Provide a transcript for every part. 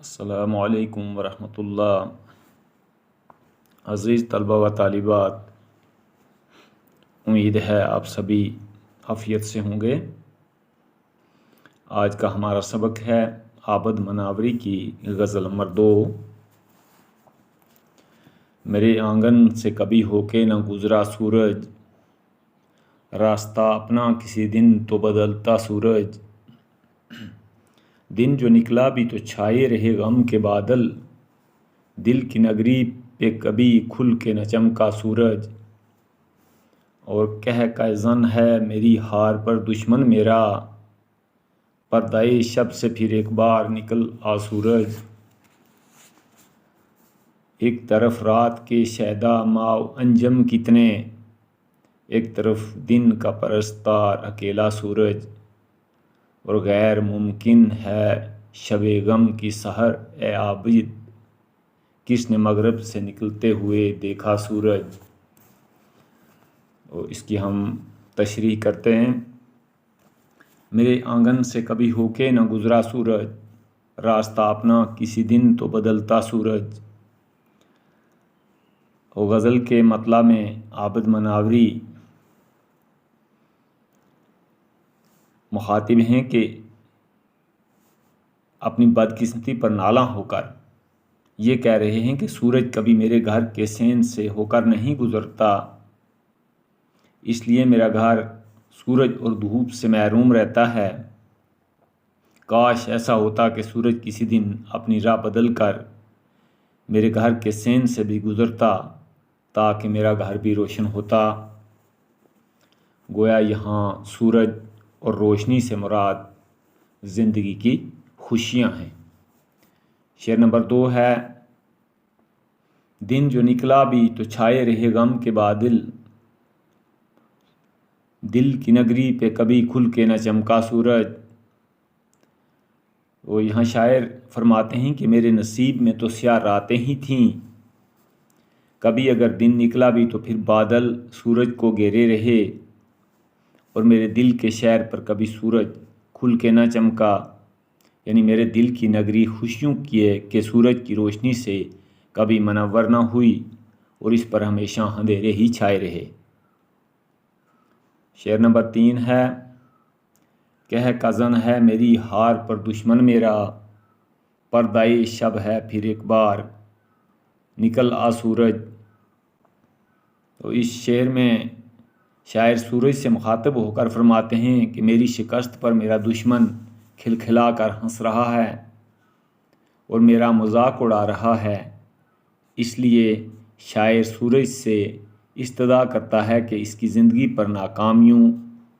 السلام علیکم ورحمۃ اللہ۔ عزیز طلبہ و طالبات، امید ہے آپ سبھی عافیت سے ہوں گے۔ آج کا ہمارا سبق ہے عابد مناوری کی غزل نمبر 2۔ میرے آنگن سے کبھی ہو کے نہ گزرا سورج، راستہ اپنا کسی دن تو بدلتا سورج۔ دن جو نکلا بھی تو چھائے رہے غم کے بادل، دل کی نگری پہ کبھی کھل کے نہ چمکا سورج۔ اور کہہ زن ہے میری ہار پر دشمن میرا، پردۂ شب سے پھر ایک بار نکل آ سورج۔ ایک طرف رات کے شیدا ماؤ انجم کتنے، ایک طرف دن کا پرستار اکیلا سورج۔ اور غیر ممکن ہے شب غم کی سحر اے عابد، کس نے مغرب سے نکلتے ہوئے دیکھا سورج۔ اور اس کی ہم تشریح کرتے ہیں۔ میرے آنگن سے کبھی ہو کے نہ گزرا سورج، راستہ اپنا کسی دن تو بدلتا سورج۔ اور غزل کے مطلع میں عابد مناوری مخاطب ہیں کہ اپنی بدقسمتی پر نالاں ہو کر یہ کہہ رہے ہیں کہ سورج کبھی میرے گھر کے سین سے ہو کر نہیں گزرتا، اس لیے میرا گھر سورج اور دھوپ سے محروم رہتا ہے۔ کاش ایسا ہوتا کہ سورج کسی دن اپنی راہ بدل کر میرے گھر کے سین سے بھی گزرتا، تاکہ میرا گھر بھی روشن ہوتا۔ گویا یہاں سورج اور روشنی سے مراد زندگی کی خوشیاں ہیں۔ شعر نمبر 2 ہے، دن جو نکلا بھی تو چھائے رہے غم کے بادل، دل کی نگری پہ کبھی کھل کے نہ چمکا سورج۔ وہ یہاں شاعر فرماتے ہیں کہ میرے نصیب میں تو سیاہ راتیں ہی تھیں، کبھی اگر دن نکلا بھی تو پھر بادل سورج کو گھیرے رہے، اور میرے دل کے شہر پر کبھی سورج کھل کے نہ چمکا، یعنی میرے دل کی نگری خوشیوں کی ہے کہ سورج کی روشنی سے کبھی منور نہ ہوئی اور اس پر ہمیشہ اندھیرے ہی چھائے رہے۔ شعر نمبر 3 ہے، کہہ کزن ہے میری ہار پر دشمن میرا، پردۂ شب ہے پھر ایک بار نکل آ سورج۔ تو اس شعر میں شاعر سورج سے مخاطب ہو کر فرماتے ہیں کہ میری شکست پر میرا دشمن کھلکھلا کر ہنس رہا ہے اور میرا مذاق اڑا رہا ہے، اس لیے شاعر سورج سے استدعا کرتا ہے کہ اس کی زندگی پر ناکامیوں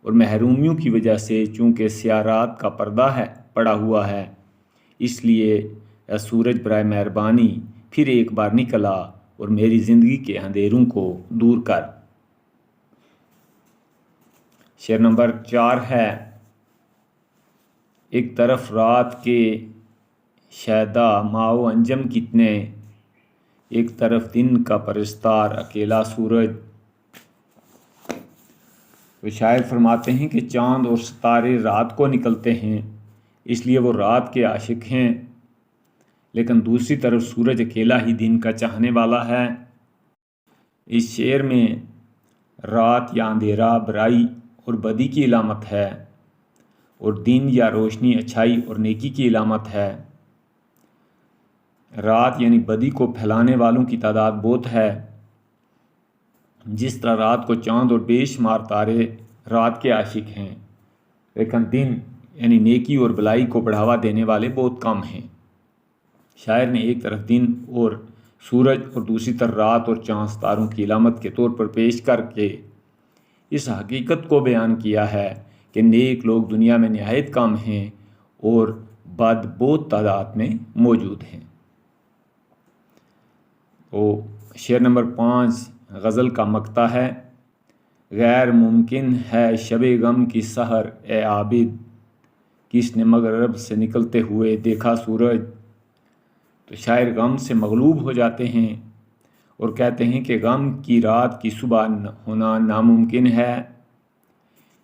اور محرومیوں کی وجہ سے چونکہ سیاہ رات کا پردہ پڑا ہوا ہے، اس لیے اے سورج برائے مہربانی پھر ایک بار نکل آ اور میری زندگی کے اندھیروں کو دور کر۔ شعر نمبر 4 ہے، ایک طرف رات کے شیدا ماؤ انجم کتنے، ایک طرف دن کا پرستار اکیلا سورج۔ تو شاعر فرماتے ہیں کہ چاند اور ستارے رات کو نکلتے ہیں، اس لیے وہ رات کے عاشق ہیں، لیکن دوسری طرف سورج اکیلا ہی دن کا چاہنے والا ہے۔ اس شعر میں رات یا اندھیرا برائی اور بدی کی علامت ہے، اور دن یا روشنی اچھائی اور نیکی کی علامت ہے۔ رات یعنی بدی کو پھیلانے والوں کی تعداد بہت ہے، جس طرح رات کو چاند اور بے شمار تارے رات کے عاشق ہیں، لیکن دن یعنی نیکی اور بلائی کو بڑھاوا دینے والے بہت کم ہیں۔ شاعر نے ایک طرف دن اور سورج اور دوسری طرف رات اور چاند ستاروں کی علامت کے طور پر پیش کر کے اس حقیقت کو بیان کیا ہے کہ نیک لوگ دنیا میں نہایت کم ہیں اور بد بہت تعداد میں موجود ہیں۔ تو شعر نمبر 5 غزل کا مقطع ہے، غیر ممکن ہے شب غم کی سحر اے عابد، کس نے مغرب سے نکلتے ہوئے دیکھا سورج۔ تو شاعر غم سے مغلوب ہو جاتے ہیں اور کہتے ہیں کہ غم کی رات کی صبح ہونا ناممکن ہے،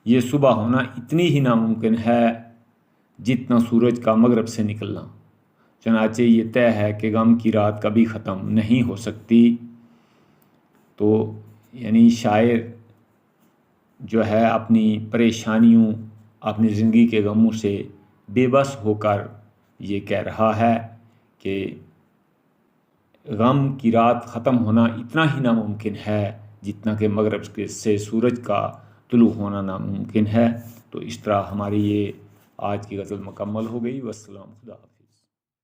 یہ صبح ہونا اتنی ہی ناممکن ہے جتنا سورج کا مغرب سے نکلنا۔ چنانچہ یہ طے ہے کہ غم کی رات کبھی ختم نہیں ہو سکتی۔ تو یعنی شاعر جو ہے اپنی پریشانیوں، اپنی زندگی کے غموں سے بے بس ہو کر یہ کہہ رہا ہے کہ غم کی رات ختم ہونا اتنا ہی ناممکن ہے جتنا کہ مغرب سے سورج کا طلوع ہونا ناممکن ہے۔ تو اس طرح ہماری یہ آج کی غزل مکمل ہو گئی۔ والسلام، خدا حافظ۔